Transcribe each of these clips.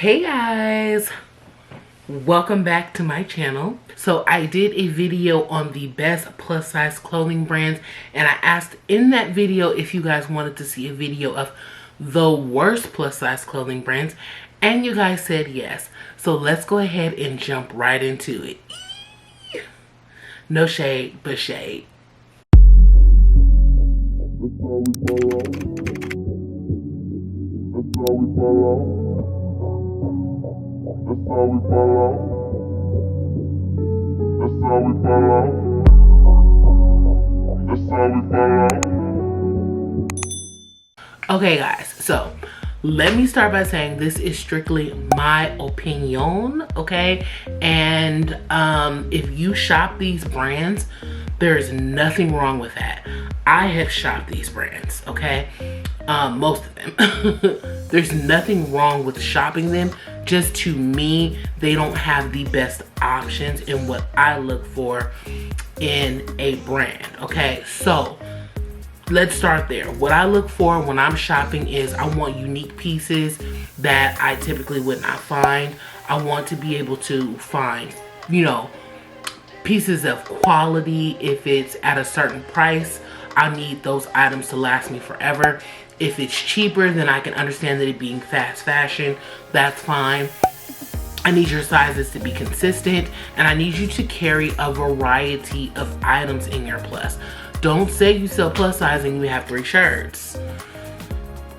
Hey guys, welcome back to my channel. So I did a video on the best plus size clothing brands, and I asked in that video if you guys wanted to see a video of the worst plus size clothing brands, and you guys said yes. So let's go ahead and jump right into it. No shade, but shade. Okay guys, so let me start by saying this is strictly my opinion, okay? And if you shop these brands, there's nothing wrong with that. I have shopped these brands, okay? Most of them. There's nothing wrong with shopping them. Just to me, they don't have the best options in what I look for in a brand, okay? So let's start there. What I look for when I'm shopping is I want unique pieces that I typically would not find. I want to be able to find, you know, pieces of quality. If it's at a certain price, I need those items to last me forever. If it's cheaper, then I can understand that it being fast fashion. That's fine. I need your sizes to be consistent, and I need you to carry a variety of items in your plus. Don't say you sell plus size and you have 3 shirts.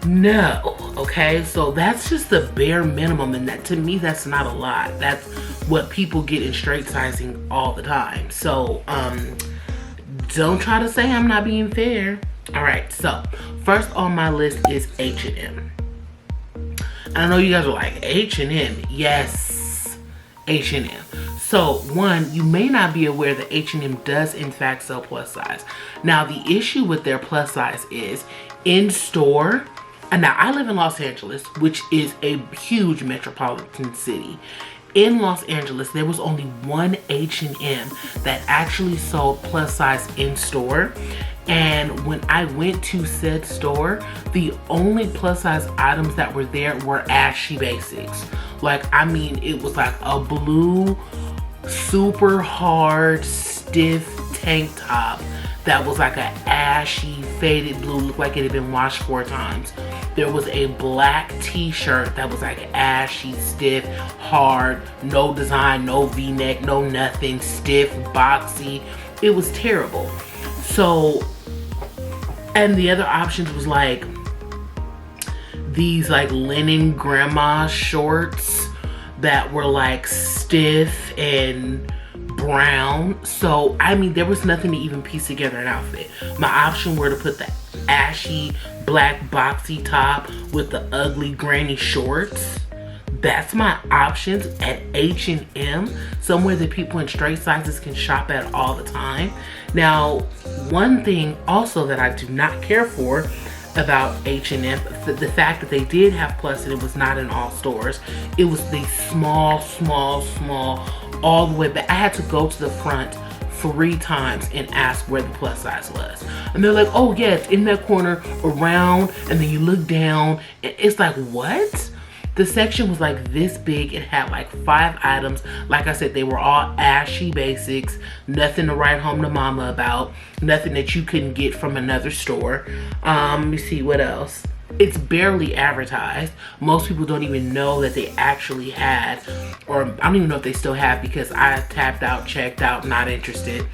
No, okay? So that's just the bare minimum, and that to me, that's not a lot. That's what people get in straight sizing all the time. So don't try to say I'm not being fair. All right, so first on my list is H&M. I know you guys are like, H&M? Yes, H&M. So one, you may not be aware that H&M does in fact sell plus size. Now the issue with their plus size is in store, and now I live in Los Angeles, which is a huge metropolitan city. In Los Angeles, there was only one H&M that actually sold plus size in store. And when I went to said store, the only plus size items that were there were ashy basics. Like, I mean, it was like a blue, super hard, stiff tank top that was like an ashy, faded blue, looked like it had been washed 4 times. There was a black t-shirt that was like ashy, stiff, hard, no design, no v-neck, no nothing, stiff, boxy. It was terrible. So, and the other options was like these like linen grandma shorts that were like stiff and brown. So I mean, there was nothing to even piece together an outfit. My option were to put the ashy black boxy top with the ugly granny shorts. That's my options at H&M, somewhere that people in straight sizes can shop at all the time. Now, one thing also that I do not care for about H&M, the fact that they did have plus and it was not in all stores. It was the small, all the way back. I had to go to the front 3 times and ask where the plus size was. And they're like, oh yeah, it's in that corner around, and then you look down, and it's like, what? The section was like this big. It had like 5 items. Like I said, they were all ashy basics. Nothing to write home to mama about. Nothing that you couldn't get from another store. Let me see what else. It's barely advertised. Most people don't even know that they actually had, or I don't even know if they still have, because I tapped out, checked out, not interested,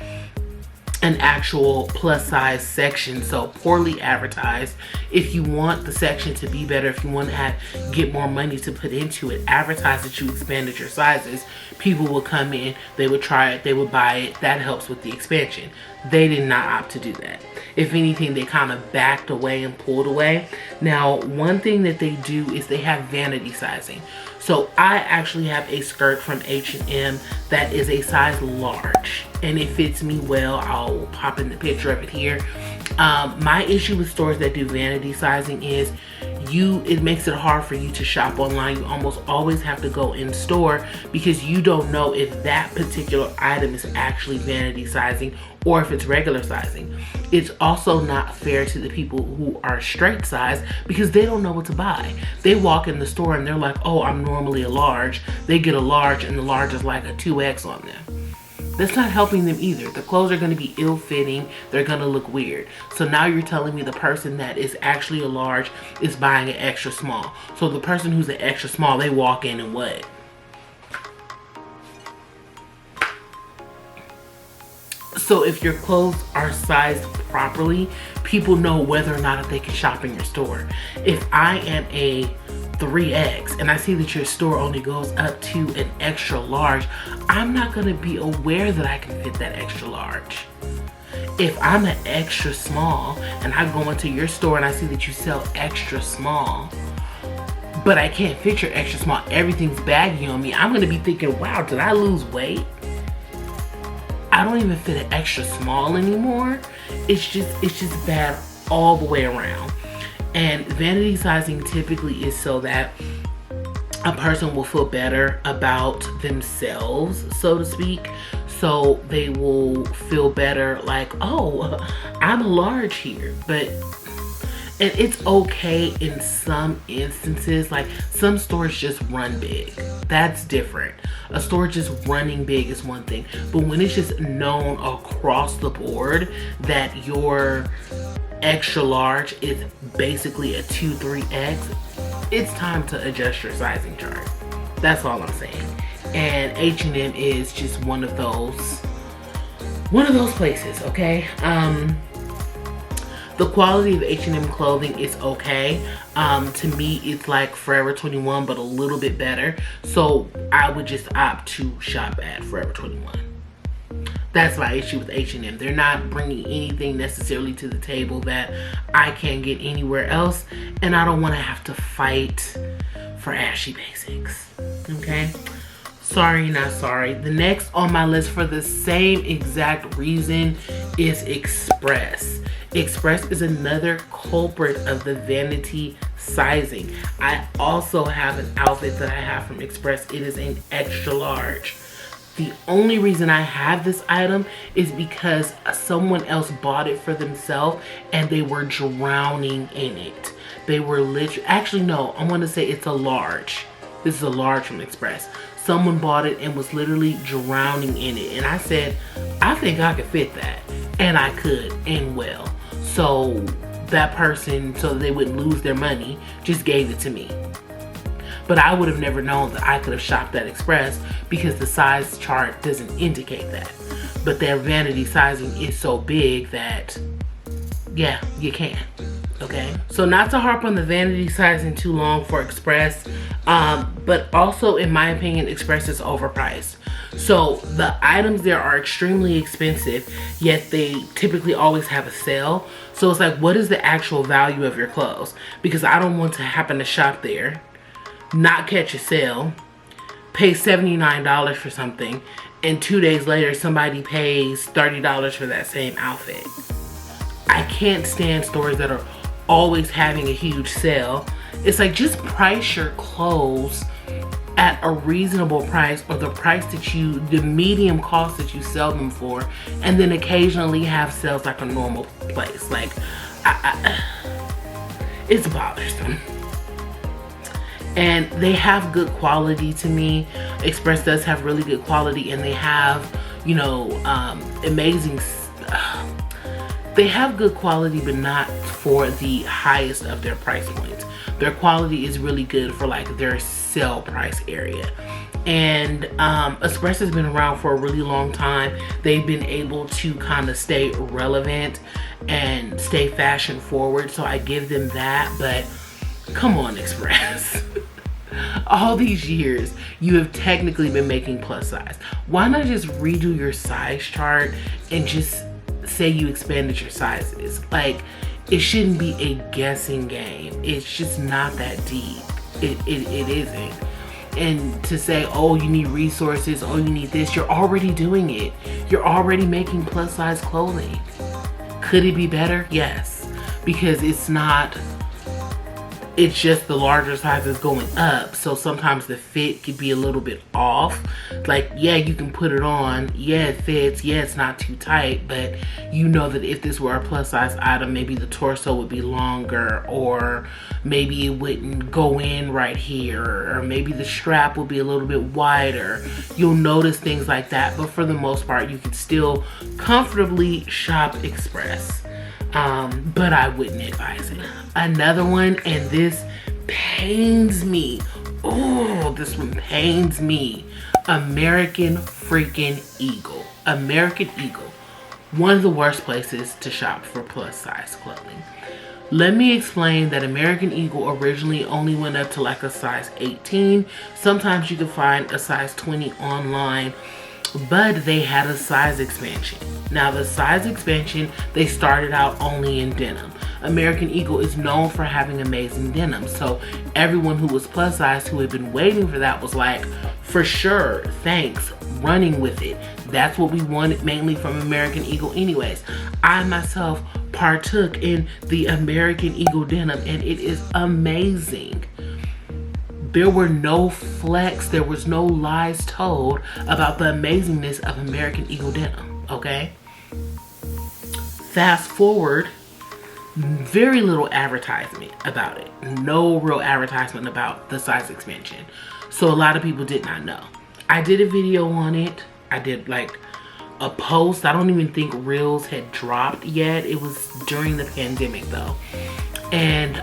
an actual plus size section. So poorly advertised. If you want the section to be better, if you want to get more money to put into it, advertise that you expanded your sizes. People will come in, they would try it, they would buy it. That helps with the expansion. They did not opt to do that. If anything, they kind of backed away and pulled away. Now, one thing that they do is they have vanity sizing. So I actually have a skirt from H&M that is a size large, and it fits me well. I'll pop in the picture of it here. My issue with stores that do vanity sizing is it makes it hard for you to shop online. You almost always have to go in store because you don't know if that particular item is actually vanity sizing or if it's regular sizing. It's also not fair to the people who are straight size because they don't know what to buy. They walk in the store and they're like, oh, I'm normally a large. They get a large and the large is like a 2X on them. That's not helping them either. The clothes are going to be ill-fitting. They're going to look weird. So now you're telling me the person that is actually a large is buying an extra small. So the person who's an extra small, they walk in and what? So if your clothes are sized properly, people know whether or not they can shop in your store. If I am a 3X and I see that your store only goes up to an extra large, I'm not gonna be aware that I can fit that extra large. If I'm an extra small and I go into your store and I see that you sell extra small, but I can't fit your extra small, everything's baggy on me, I'm gonna be thinking, wow, did I lose weight? I don't even fit an extra small anymore. It's just bad all the way around. And vanity sizing typically is so that a person will feel better about themselves, so to speak. So they will feel better like, oh, I'm a large here. And it's okay in some instances, like some stores just run big. That's different. A store just running big is one thing, but when it's just known across the board that your extra large is basically a 2, 3X, it's time to adjust your sizing chart. That's all I'm saying. And H&M is just one of those places, okay? The quality of H&M clothing is okay. To me, it's like Forever 21, but a little bit better. So I would just opt to shop at Forever 21. That's my issue with H&M. They're not bringing anything necessarily to the table that I can't get anywhere else. And I don't want to have to fight for ashy basics. Okay? Sorry, not sorry. The next on my list for the same exact reason is Express. Express is another culprit of the vanity sizing. I also have an outfit that I have from Express. It is an extra large. The only reason I have this item is because someone else bought it for themselves and they were drowning in it. They were literally, actually no, I want to say it's a large. This is a large from Express. Someone bought it and was literally drowning in it. And I said, I think I could fit that. And I could, and well. So that person, so they wouldn't lose their money, just gave it to me. But I would have never known that I could have shopped at Express because the size chart doesn't indicate that. But their vanity sizing is so big that, yeah, you can. Okay, so not to harp on the vanity sizing too long for Express, but also in my opinion, Express is overpriced. So the items there are extremely expensive, yet they typically always have a sale. So it's like, what is the actual value of your clothes? Because I don't want to happen to shop there, not catch a sale, pay $79 for something, and 2 days later somebody pays $30 for that same outfit. I can't stand stores that are always having a huge sale. It's like, just price your clothes at a reasonable price, or the price that the medium cost that you sell them for, and then occasionally have sales like a normal place. Like, it's bothersome. And they have good quality to me. Express does have really good quality, and they have, you know, amazing, they have good quality, but not for the highest of their price points. Their quality is really good for like their sale price area. And Express has been around for a really long time. They've been able to kind of stay relevant and stay fashion forward, so I give them that. But come on, Express. All these years you have technically been making plus size. Why not just redo your size chart and just say you expanded your sizes? Like, it shouldn't be a guessing game. It's just not that deep. It isn't. And to say, oh, you need resources, oh, you need this, you're already doing it. You're already making plus size clothing. Could it be better? Yes. Because it's not It's just the larger sizes going up, so sometimes the fit could be a little bit off. Like, yeah, you can put it on, yeah, it fits, yeah, it's not too tight, but you know that if this were a plus size item, maybe the torso would be longer, or maybe it wouldn't go in right here, or maybe the strap would be a little bit wider. You'll notice things like that, but for the most part, you can still comfortably shop Express. But I wouldn't advise it. Another one, and this pains me. Oh, this one pains me. American freaking Eagle. American Eagle. One of the worst places to shop for plus size clothing. Let me explain that American Eagle originally only went up to like a size 18. Sometimes you can find a size 20 online, but they had a size expansion. Now the size expansion, they started out only in denim. American Eagle is known for having amazing denim. So everyone who was plus size who had been waiting for that was like, for sure, thanks, running with it. That's what we wanted mainly from American Eagle anyways. I myself partook in the American Eagle denim and it is amazing. There were no flex, there was no lies told about the amazingness of American Eagle denim, okay? Fast forward, very little advertisement about it. No real advertisement about the size expansion. So a lot of people did not know. I did a video on it. I did like a post. I don't even think Reels had dropped yet. It was during the pandemic though. And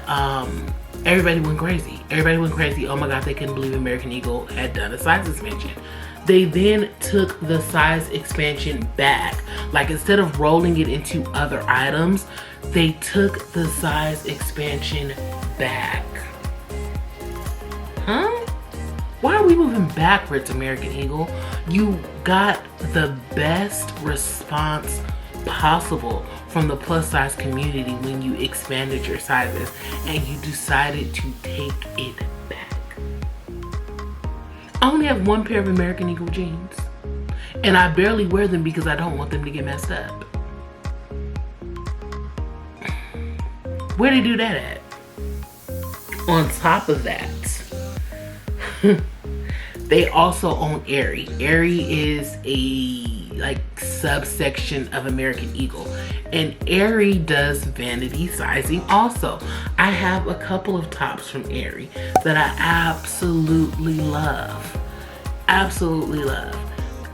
everybody went crazy. Everybody went crazy. Oh my God, they couldn't believe American Eagle had done a size expansion. They then took the size expansion back. Like instead of rolling it into other items, they took the size expansion back. Huh? Why are we moving backwards, American Eagle? You got the best response possible from the plus size community when you expanded your sizes and you decided to take it back. I only have one pair of American Eagle jeans and I barely wear them because I don't want them to get messed up. Where they do that at? On top of that, they also own Aerie. Aerie is a like subsection of American Eagle, and Aerie does vanity sizing also. I have a couple of tops from Aerie that I absolutely love. Absolutely love.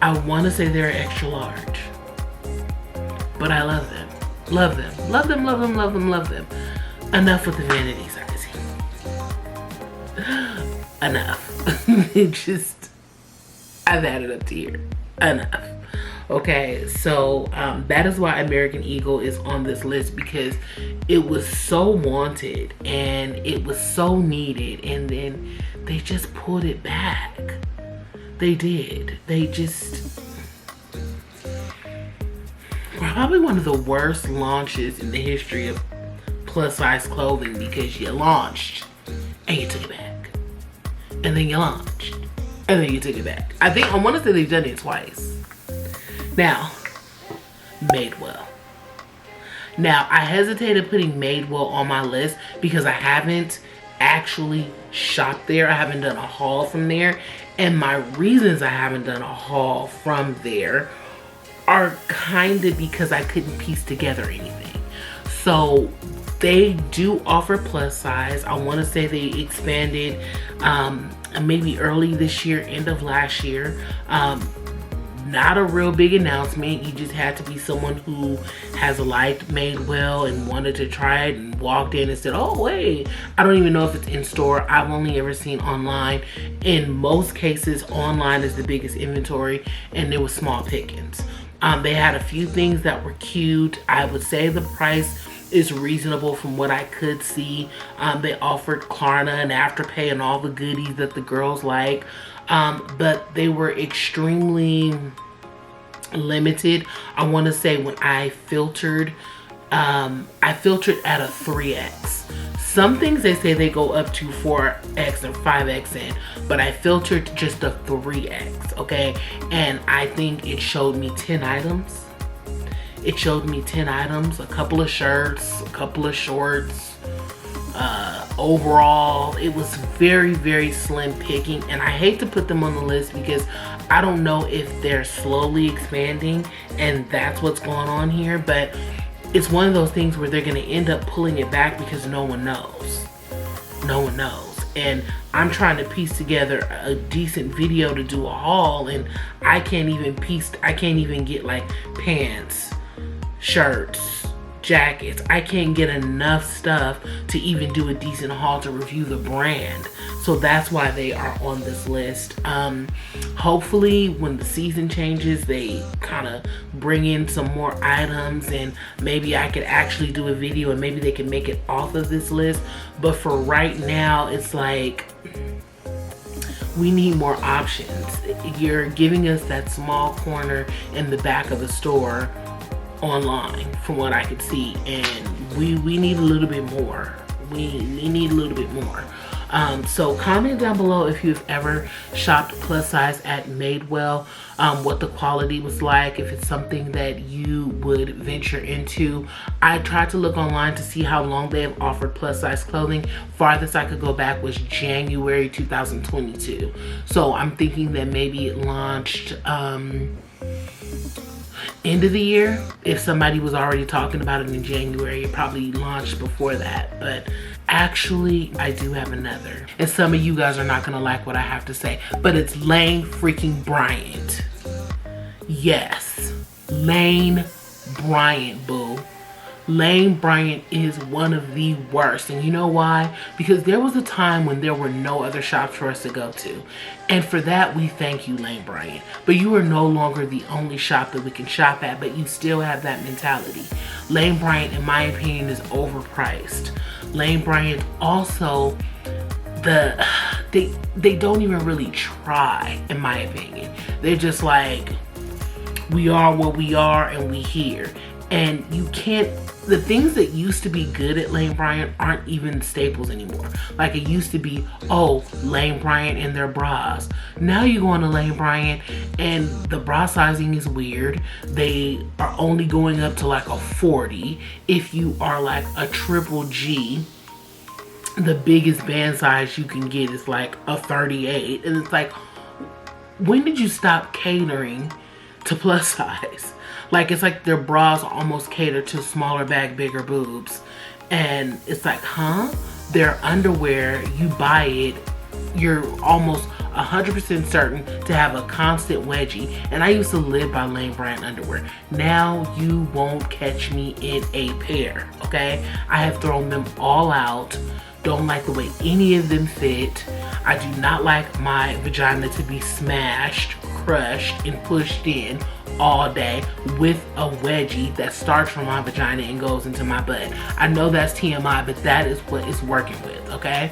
I want to say they're extra large, but I love them. Love them. Love them, love them, love them, love them. Enough with the vanity sizing. Enough. It just, I've had it up to here. Enough. Okay, so that is why American Eagle is on this list, because it was so wanted and it was so needed, and then they just pulled it back. They did. They just, probably one of the worst launches in the history of plus size clothing, because you launched and you took it back, and then you launched and then you took it back. I think I want to say they've done it twice. Now, Madewell. Now, I hesitated putting Madewell on my list because I haven't actually shopped there. I haven't done a haul from there. And my reasons I haven't done a haul from there are kind of because I couldn't piece together anything. So they do offer plus size. I want to say they expanded maybe early this year, end of last year. Not a real big announcement. You just had to be someone who has liked Madewell and wanted to try it and walked in and said, oh wait, I don't even know if it's in store. I've only ever seen online. In most cases, online is the biggest inventory and there was small pickings. They had a few things that were cute. I would say the price is reasonable from what I could see. They offered Klarna and Afterpay and all the goodies that the girls like. But they were extremely limited. I want to say when I filtered at a 3X. Some things they say they go up to 4X or 5X in, but I filtered just a 3X, okay? And I think it showed me 10 items. It showed me 10 items, a couple of shirts, a couple of shorts, Overall, it was very, very slim picking, and I hate to put them on the list because I don't know if they're slowly expanding and that's what's going on here, but it's one of those things where they're going to end up pulling it back because no one knows. No one knows. And I'm trying to piece together a decent video to do a haul, and I can't even get like pants, shirts, jackets. I can't get enough stuff to even do a decent haul to review the brand. So that's why they are on this list. Hopefully when the season changes, they kind of bring in some more items, and maybe I could actually do a video and maybe they can make it off of this list. But for right now, it's like, we need more options. You're giving us that small corner in the back of the store online from what I could see, and we need a little bit more. We need a little bit more. So comment down below if you've ever shopped plus size at Madewell, what the quality was like, if it's something that you would venture into. I tried to look online to see how long they have offered plus size clothing. Farthest I could go back was January 2022. So I'm thinking that maybe it launched end of the year. If somebody was already talking about it in January, it probably launched before that. But actually, I do have another, and some of you guys are not gonna like what I have to say, but it's Lane freaking Bryant. Yes, Lane Bryant, boo. Lane Bryant is one of the worst, and you know why? Because there was a time when there were no other shops for us to go to, and for that we thank you, Lane Bryant. But you are no longer the only shop that we can shop at, but you still have that mentality. Lane Bryant, in my opinion, is overpriced. Lane Bryant also, they don't even really try, in my opinion. They're just like, we are what we are and we here. And you can't, the things that used to be good at Lane Bryant aren't even staples anymore. Like it used to be, oh, Lane Bryant and their bras. Now you go on to Lane Bryant and the bra sizing is weird. They are only going up to like a 40. If you are like a triple G, the biggest band size you can get is like a 38. And it's like, when did you stop catering to plus size? Like, it's like their bras almost cater to smaller back, bigger boobs. And it's like, huh? Their underwear, you buy it, you're almost 100% certain to have a constant wedgie. And I used to live by Lane Bryant underwear. Now you won't catch me in a pair, okay? I have thrown them all out. Don't like the way any of them fit. I do not like my vagina to be smashed, crushed, and pushed in all day with a wedgie that starts from my vagina and goes into my butt. I know that's TMI, but that is what it's working with, okay?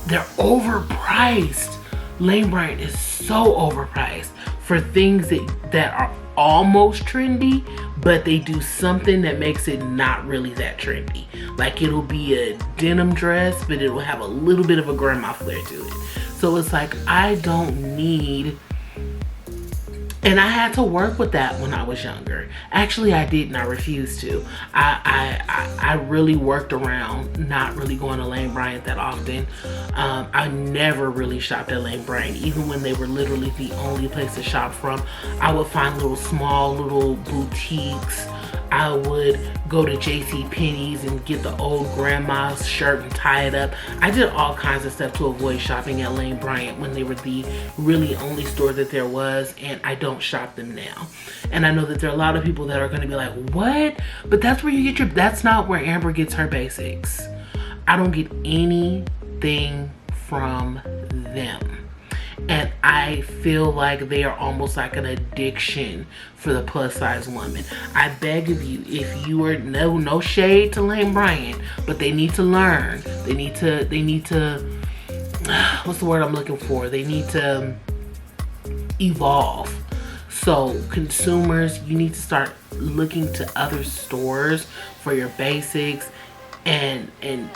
They're overpriced. Lane Bryant is so overpriced for things that are almost trendy, but they do something that makes it not really that trendy. Like, it'll be a denim dress, but it'll have a little bit of a grandma flair to it. So it's like, I don't need. And I had to work with that when I was younger. Actually, I didn't. I refused to. I really worked around not really going to Lane Bryant that often. I never really shopped at Lane Bryant, even when they were literally the only place to shop from. I would find small little boutiques. I would go to JCPenney's and get the old grandma's shirt and tie it up. I did all kinds of stuff to avoid shopping at Lane Bryant when they were the really only store that there was, and I don't shop them now. And I know that there are a lot of people that are going to be like, what? But that's where you get that's not where Amber gets her basics. I don't get anything from them. And I feel like they are almost like an addiction for the plus size woman. I beg of you, if you are, no shade to Lane Bryant, but they need to learn. They need to, what's the word I'm looking for? They need to evolve. So consumers, you need to start looking to other stores for your basics and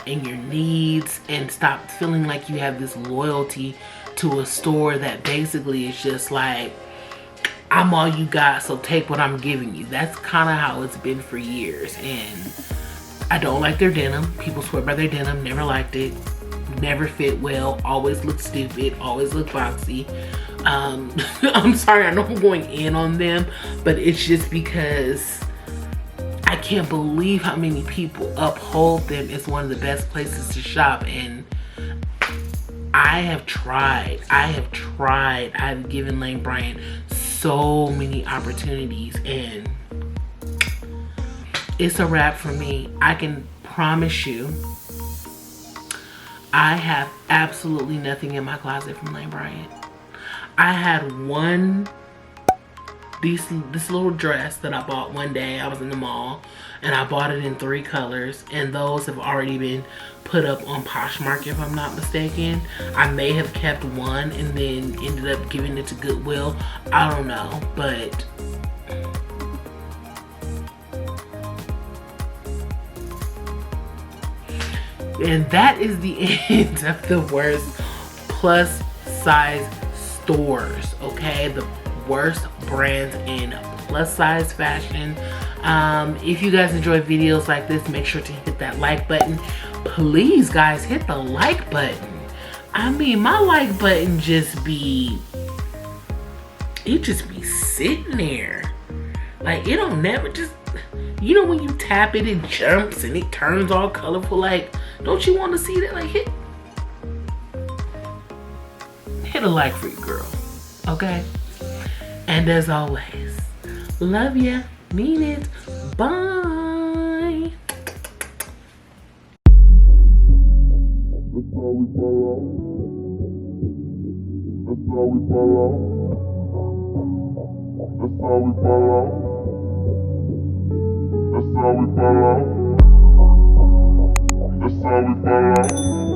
your needs, and stop feeling like you have this loyalty to a store that basically is just like, I'm all you got, so take what I'm giving you. That's kind of how it's been for years, and I don't like their denim. People swear by their denim, never liked it. Never fit well, always look stupid, always look boxy. I'm sorry, I know I'm going in on them, but it's just because I can't believe how many people uphold them as one of the best places to shop. And I have tried. I've given Lane Bryant so many opportunities, and it's a wrap for me. I can promise you, I have absolutely nothing in my closet from Lane Bryant. I had this little dress that I bought one day. I was in the mall and I bought it in 3 colors, and those have already been put up on Poshmark if I'm not mistaken. I may have kept one and then ended up giving it to Goodwill. I don't know, but and that is the end of the worst plus size stores, okay? The worst brands in plus size fashion. If you guys enjoy videos like this, make sure to hit that like button. Please, guys, hit the like button. I mean, my like button just be sitting there. Like, it don't never just, you know, when you tap it, it jumps and it turns all colorful. Like, don't you want to see that? Like, hit a like for your girl, okay? And as always, love ya, mean it, bye. That's how we ball out. That's how we ball out. That's how we ball out. That's how we ball out. That's how we ball out.